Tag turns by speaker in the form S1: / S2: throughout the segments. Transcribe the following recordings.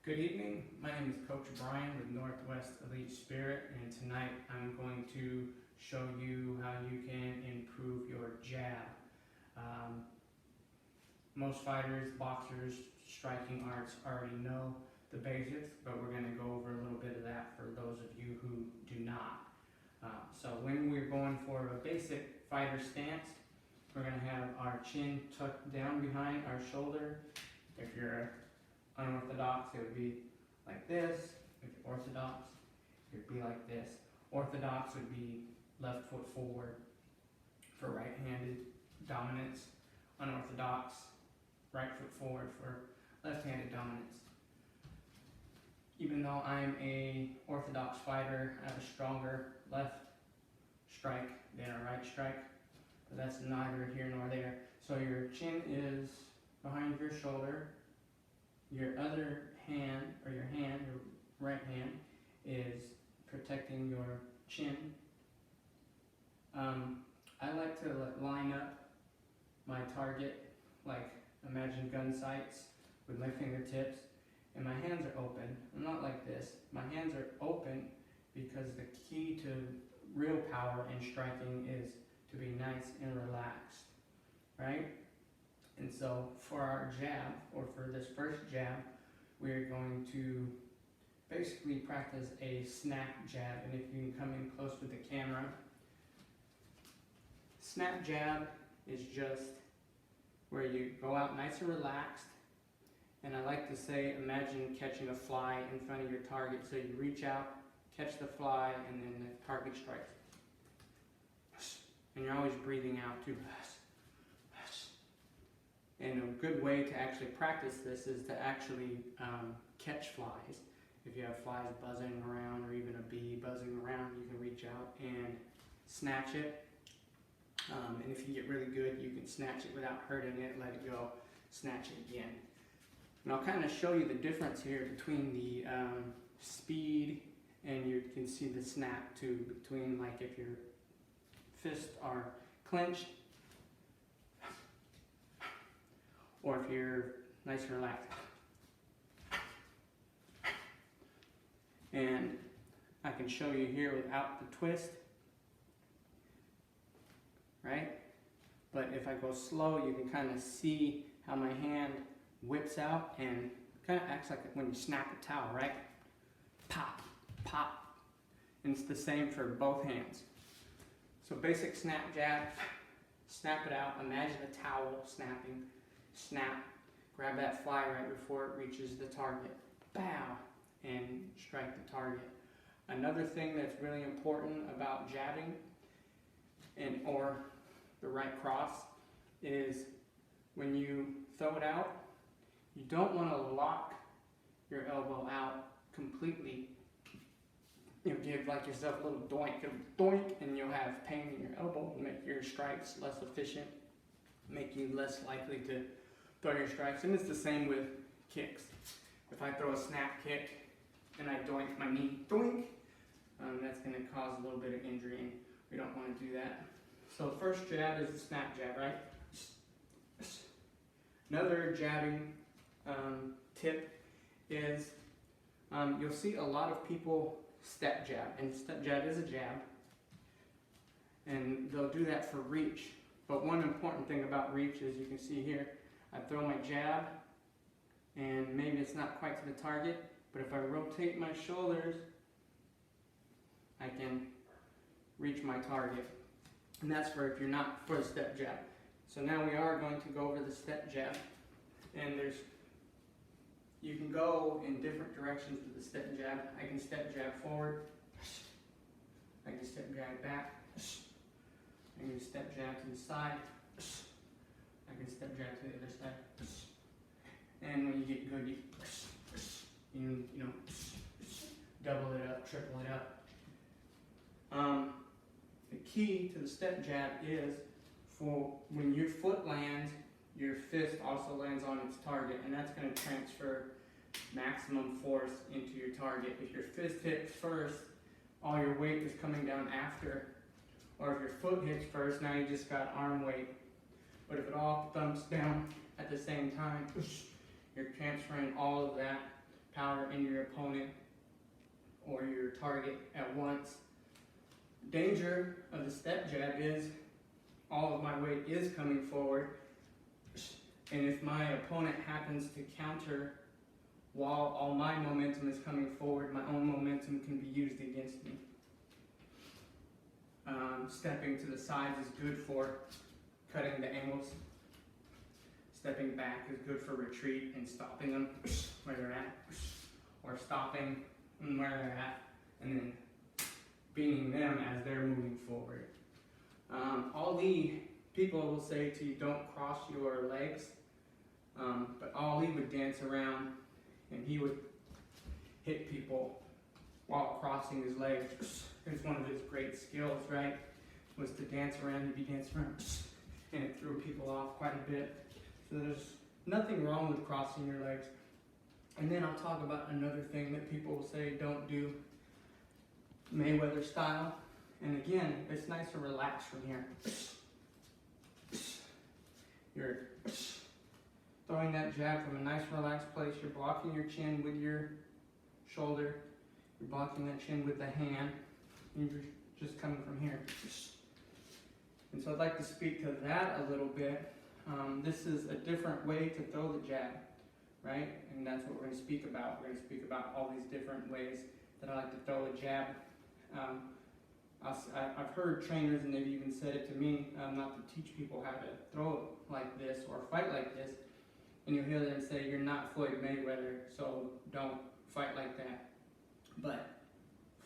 S1: Good evening, my name is Coach Brian with Northwest Elite Spirit, and tonight I'm going to show you how you can improve your jab. Most fighters, boxers, striking arts already know the basics, but we're going to go over a little bit of that for those of you who do not. So when we're going for a basic fighter stance, we're going to have our chin tucked down behind our shoulder. If you're unorthodox, it would be like this. If you're orthodox, it would be like this. Orthodox would be left foot forward for right-handed dominance. Unorthodox, right foot forward for left-handed dominance. Even though I'm a orthodox fighter, I have a stronger left strike than a right strike, but that's neither here nor there. So your chin is behind your shoulder. Your other hand, or your right hand, is protecting your chin. I like to line up my target, like imagine gun sights, with my fingertips, and my hands are open. I'm not like this. My hands are open because the key to real power in striking is to be nice and relaxed, right? And so for our jab, or for this first jab, we're going to basically practice a snap jab. And if you can come in close with the camera, snap jab is just where you go out nice and relaxed. And I like to say, imagine catching a fly in front of your target. So you reach out, catch the fly, and then the target strikes. And you're always breathing out too. And a good way to actually practice this is to actually catch flies. If you have flies buzzing around, or even a bee buzzing around, you can reach out and snatch it. And if you get really good, you can snatch it without hurting it, let it go, snatch it again. And I'll kind of show you the difference here between the speed, and you can see the snap too, between like if your fists are clenched, or if you're nice and relaxed. And I can show you here without the twist, right? But if I go slow, you can kind of see how my hand whips out and kind of acts like when you snap a towel, right? Pop, pop. And it's the same for both hands. So basic snap jab, snap it out. Imagine a towel snapping. Snap, grab that fly right before it reaches the target, bow, and strike the target. Another thing that's really important about jabbing or the right cross is when you throw it out, you don't want to lock your elbow out completely. You'll give like yourself a little doink, and you'll have pain in your elbow, make your strikes less efficient, make you less likely to throw your strikes. And it's the same with kicks. If I throw a snap kick and I doink my knee, doink, that's going to cause a little bit of injury, and we don't want to do that. So the first jab is the snap jab, right? Another jabbing tip is you'll see a lot of people step jab, and step jab is a jab, and they'll do that for reach. But one important thing about reach is, you can see here, I throw my jab, and maybe it's not quite to the target, but if I rotate my shoulders, I can reach my target. And that's for if you're not for the step jab. So now we are going to go over the step jab. And you can go in different directions with the step jab. I can step jab forward. I can step jab back. I can step jab to the side. I can step jab to the other side. And when you get good, you know, double it up, triple it up. The key to the step jab is for when your foot lands, your fist also lands on its target, and that's going to transfer maximum force into your target. If your fist hits first, all your weight is coming down after. Or if your foot hits first, now you just got arm weight. But if it all thumps down at the same time, you're transferring all of that power power in your opponent or your target at once. Danger of the step jab is all of my weight is coming forward, and if my opponent happens to counter while all my momentum is coming forward, my own momentum can be used against me. Stepping to the sides is good for cutting the angles. Stepping back is good for retreat and stopping them where they're at, or stopping them where they're at, and then beating them as they're moving forward. Ali, people will say to you, don't cross your legs, but Ali would dance around and he would hit people while crossing his legs. It's one of his great skills, right? Was to dance around, he'd be dancing around, and it threw people off quite a bit. So there's nothing wrong with crossing your legs. And then I'll talk about another thing that people will say don't do, Mayweather style. And again, it's nice to relax from here. You're throwing that jab from a nice relaxed place. You're blocking your chin with your shoulder. You're blocking that chin with the hand. And you're just coming from here. And so I'd like to speak to that a little bit. This is a different way to throw the jab, right? And that's what we're going to speak about. We're going to speak about all these different ways that I like to throw a jab. I've heard trainers, and they've even said it to me, not to teach people how to throw it like this or fight like this. And you'll hear them say, you're not Floyd Mayweather, so don't fight like that. But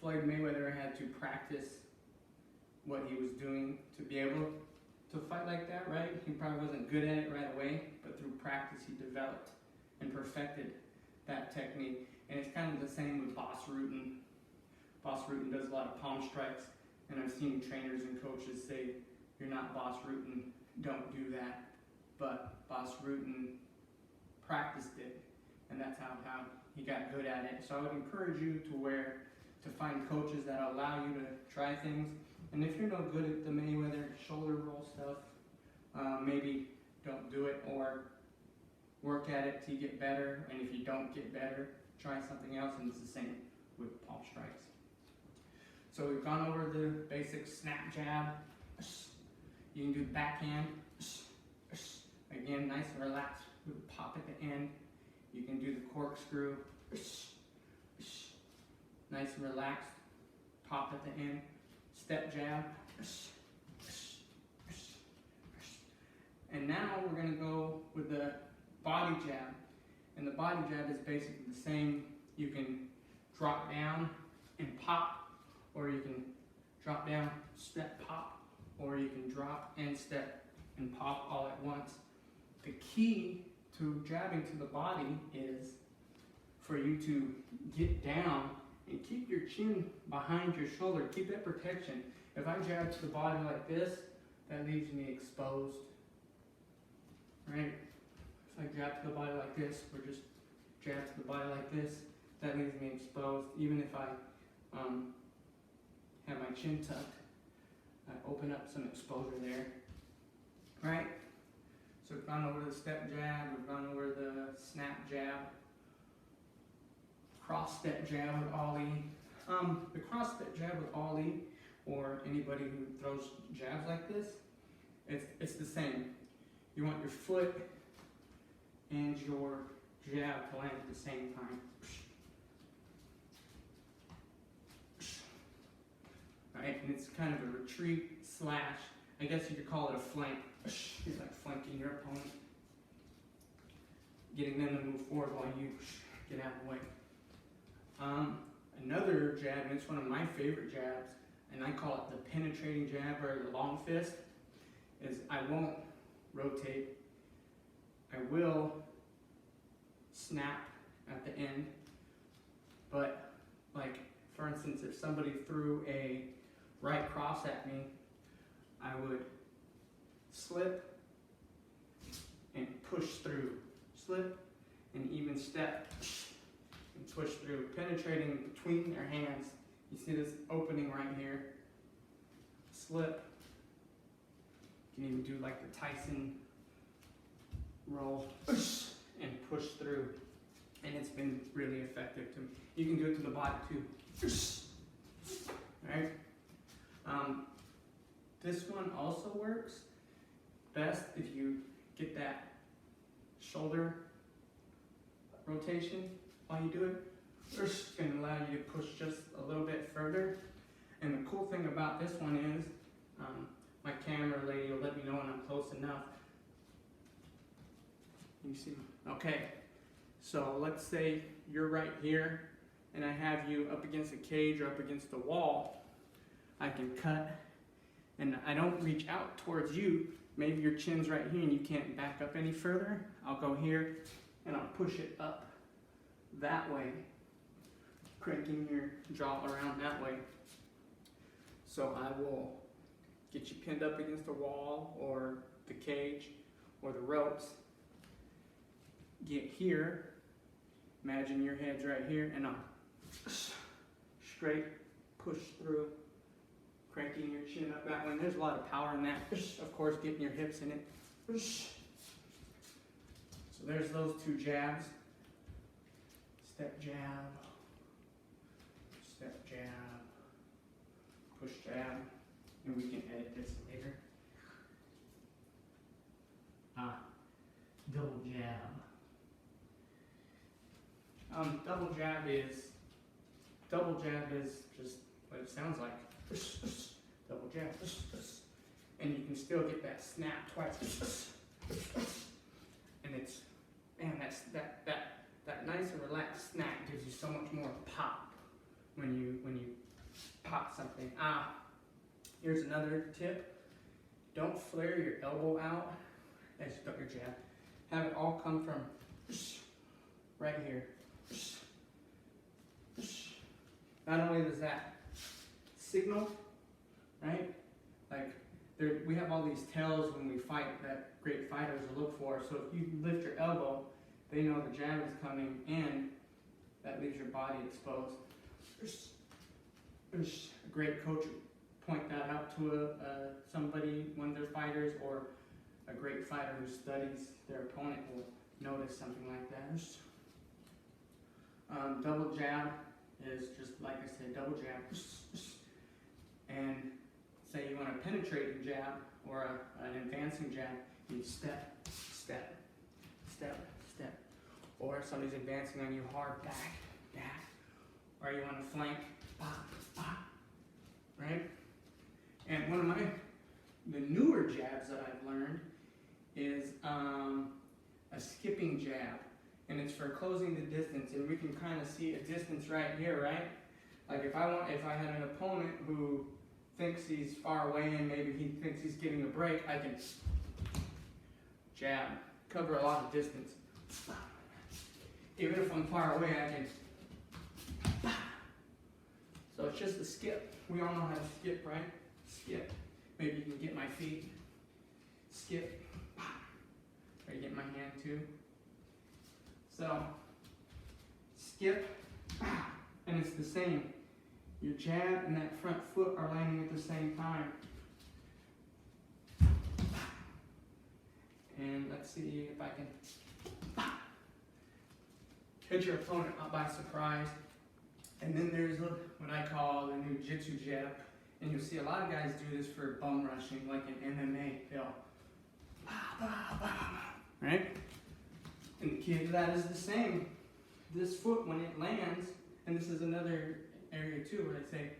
S1: Floyd Mayweather had to practice what he was doing to be able to fight like that, right? He probably wasn't good at it right away, but through practice he developed and perfected that technique. And it's kind of the same with Bas Rutten. Bas Rutten does a lot of palm strikes, and I've seen trainers and coaches say, you're not Bas Rutten, don't do that. But Bas Rutten practiced it, and that's how he got good at it. So I would encourage you to find coaches that allow you to try things. And if you're no good at the Mayweather shoulder roll stuff, maybe don't do it, or work at it till you get better. And if you don't get better, try something else. And it's the same with palm strikes. So we've gone over the basic snap jab. You can do the backhand. Again, nice and relaxed with a pop at the end. You can do the corkscrew. Nice and relaxed. Pop at the end. Step jab. And now we're going to go with the body jab. And the body jab is basically the same. You can drop down and pop, or you can drop down, step, pop, or you can drop and step and pop all at once. The key to jabbing to the body is for you to get down and keep your chin behind your shoulder. Keep that protection. If I jab to the body like this, that leaves me exposed. Right? If I jab to the body like this, or just jab to the body like this, that leaves me exposed. Even if I have my chin tucked, I open up some exposure there. Right? So we've gone over the step jab, we've gone over the snap jab, cross step jab with Ali. The cross step jab with Ali, or anybody who throws jabs like this, it's the same. You want your foot and your jab to land at the same time. Right, and it's kind of a retreat slash, I guess you could call it a flank. You're like flanking your opponent, getting them to move forward while you get out of the way. Another jab, and it's one of my favorite jabs, and I call it the penetrating jab or the long fist, is I won't rotate. I will snap at the end, but like, for instance, if somebody threw a right cross at me, I would slip and push through. Slip and even step and push through, penetrating between their hands. You see this opening right here. Slip. You can even do like the Tyson roll and push through. and it's been really effective to me. You can do it to the body too. Right? This one also works best if you get that shoulder rotation while you do it. It's going to allow you to push just a little bit further. And the cool thing about this one is, my camera lady will let me know when I'm close enough. You see? Okay. So let's say you're right here, and I have you up against a cage or up against the wall. I can cut, and I don't reach out towards you. Maybe your chin's right here and you can't back up any further. I'll go here and I'll push it up that way, cranking your jaw around that way. So I will get you pinned up against the wall or the cage or the ropes. Get here, imagine your head's right here, and I'll straight push through, cranking your chin up that way. And there's a lot of power in that. Of course, getting your hips in it. So there's those two jabs. Step jab, step jab, push jab, and we can edit this later. Double jab. Double jab is just what it sounds like. Double jab. And you can still get that snap twice. And it's, man, that nice and relaxed snap gives you so much more pop when you pop something. Here's another tip. Don't flare your elbow out as you got your jab. Have it all come from right here. Not only does that signal, right? Like we have all these tells when we fight that great fighters will look for. So if you lift your elbow, they know the jab is coming and that leaves your body exposed. A great coach would point that out to somebody, one of their fighters, or a great fighter who studies their opponent will notice something like that. Double jab is just like I said, double jab. And say you want a penetrating jab or an advancing jab, you step, step, step, step. Or if somebody's advancing on you hard, back, back. Or you want to flank, pop, pop. Right? And one of the newer jabs that I've learned is a skipping jab. And it's for closing the distance, and we can kind of see a distance right here, right? Like if I had an opponent who thinks he's far away and maybe he thinks he's getting a break, I can jab, cover a lot of distance. Even if I'm far away, I can. So it's just a skip. We all know how to skip, right? Skip. Maybe you can get my feet. Skip. Or you get my hand too. So, skip, and it's the same. Your jab and that front foot are landing at the same time. And let's see if I can catch your opponent up by surprise. And then there's what I call the new jitsu jab. And you'll see a lot of guys do this for bum rushing, like in MMA. They'll, right? And the key to that is the same. This foot, when it lands, and this is another area too where I say,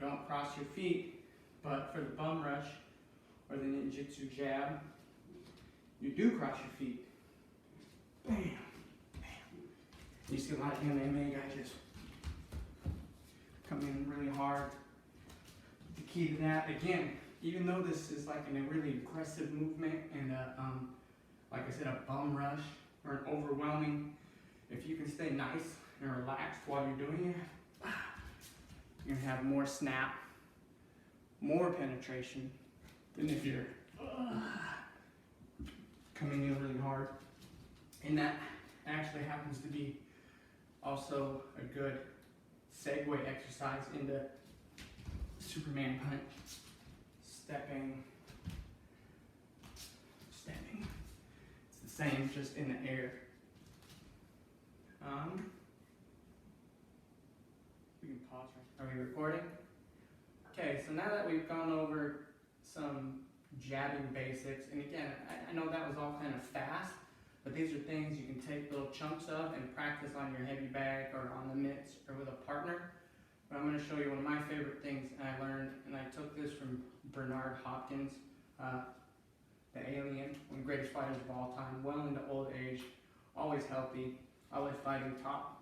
S1: don't cross your feet, but for the bum rush or the ninjutsu jab, you do cross your feet. Bam, bam. You see a lot of MMA guys just come in really hard. The key to that, again, even though this is like a really aggressive movement and like I said, a bum rush or an overwhelming, if you can stay nice and relaxed while you're doing it, you're gonna have more snap, more penetration than if you're coming in really hard. And that actually happens to be also a good segue exercise into Superman punch. Stepping, stepping. It's the same, just in the air. We can pause. Are we recording? Okay, so now that we've gone over some jabbing basics, and again, I know that was all kind of fast, but these are things you can take little chunks of and practice on your heavy bag or on the mitts or with a partner. But I'm going to show you one of my favorite things I learned, and I took this from Bernard Hopkins, the alien, one of the greatest fighters of all time, well into old age, always healthy, always fighting top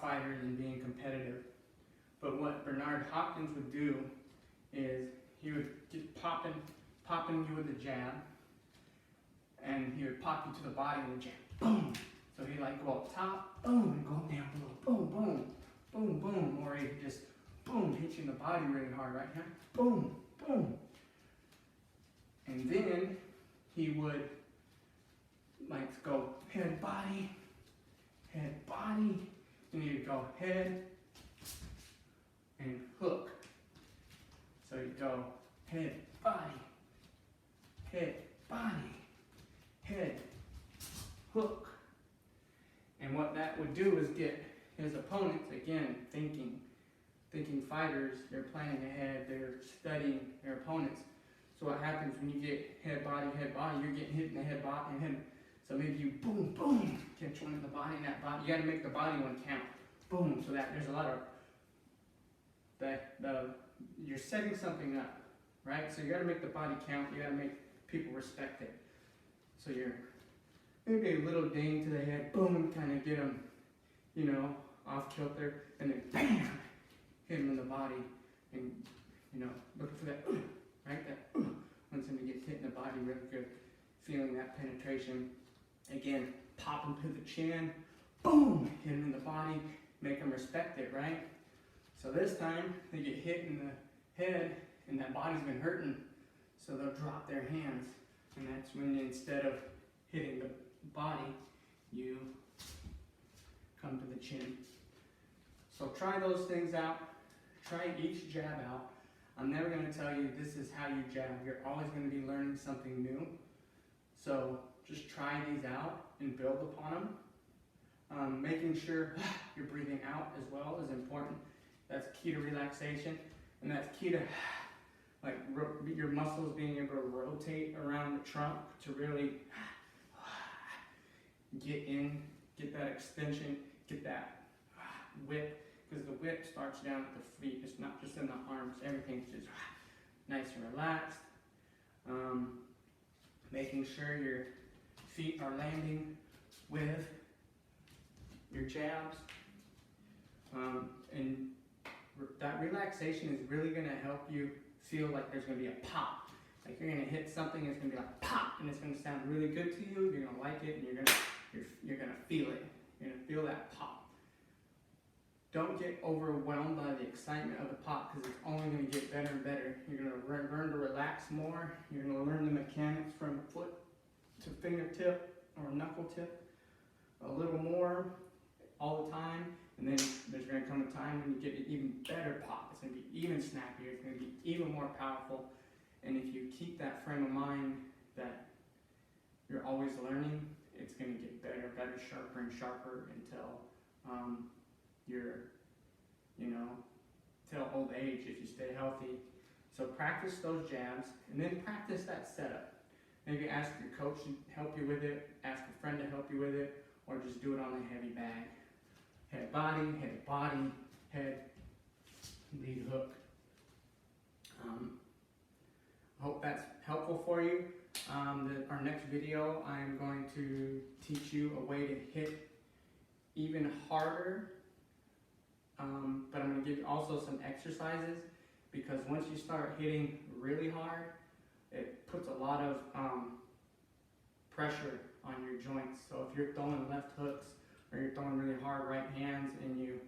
S1: fighters and being competitive. But what Bernard Hopkins would do is he would get popping you with a jab, and he would pop you to the body with a jab. Boom! So he'd like go up top, boom, and go down below, boom, boom, boom, boom, or he'd just boom, hit you in the body really hard right here, boom, boom. And then he would like go head, body, and he'd go head and hook. So you go head, body, head, hook. And what that would do is get his opponents, again, thinking fighters, they're planning ahead, they're studying their opponents. So what happens when you get head, body, you're getting hit in the head, body, and head. So maybe you boom, boom, catch one in the body, and that body, you gotta make the body one count. Boom, so that there's a lot of, you're setting something up, right? So you gotta make the body count, you gotta make people respect it. So you're maybe a little ding to the head, boom, kind of get them, off kilter, and then bam, hit them in the body, and, looking for that, right? That, when somebody gets hit in the body really good, feeling that penetration. Again, pop them to the chin, boom, hit them in the body, make them respect it, right? So this time, they get hit in the head, and that body's been hurting, so they'll drop their hands, and that's when instead of hitting the body, you come to the chin. So try those things out, try each jab out. I'm never going to tell you this is how you jab, you're always going to be learning something new. So just try these out and build upon them. Making sure you're breathing out as well is important. That's key to relaxation, and that's key to like your muscles being able to rotate around the trunk to really get that extension, get that whip, because the whip starts down at the feet. It's not just in the arms. Everything's just nice and relaxed. Making sure your feet are landing with your jabs. And that relaxation is really going to help you feel like there's going to be a pop. Like you're going to hit something, it's going to be like pop, and it's going to sound really good to you. You're going to like it, and you're going to feel it. You're going to feel that pop. Don't get overwhelmed by the excitement of the pop, because it's only going to get better and better. You're going to learn to relax more. You're going to learn the mechanics from foot to fingertip or knuckle tip a little more all the time. And then there's going to come a time when you get an even better pop. It's going to be even snappier. It's going to be even more powerful. And if you keep that frame of mind that you're always learning, it's going to get better, sharper and sharper until you're, till old age if you stay healthy. So practice those jabs, and then practice that setup. Maybe ask your coach to help you with it, ask a friend to help you with it, or just do it on the heavy bag. Head, body, head, lead hook. Hope that's helpful for you. Our next video, I'm going to teach you a way to hit even harder, but I'm going to give you also some exercises, because once you start hitting really hard, it puts a lot of pressure on your joints. So if you're throwing left hooks, or you're throwing really hard right hands and you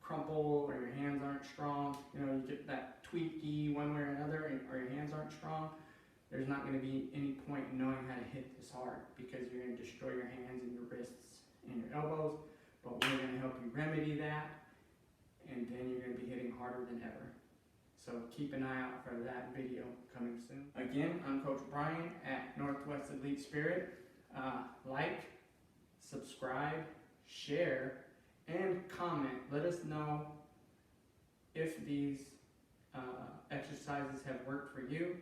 S1: crumple, or your hands aren't strong, you get that tweaky one way or another, or your hands aren't strong, there's not going to be any point in knowing how to hit this hard, because you're going to destroy your hands and your wrists and your elbows. But we're going to help you remedy that, and then you're going to be hitting harder than ever. So keep an eye out for that video coming soon. Again, I'm Coach Brian at Northwest Elite Spirit. Like, subscribe, share, and comment. Let us know if these exercises have worked for you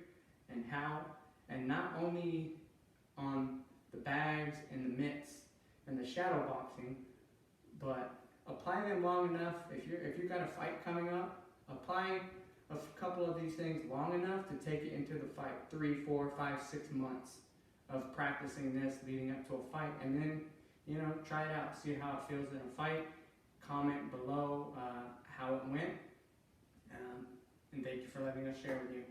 S1: and how, and not only on the bags and the mitts and the shadow boxing, but apply them long enough. If you've got a fight coming up, apply a couple of these things long enough to take it into the fight. 3, 4, 5, 6 months of practicing this leading up to a fight, and then try it out, see how it feels in a fight. Comment below how it went, and thank you for letting us share with you.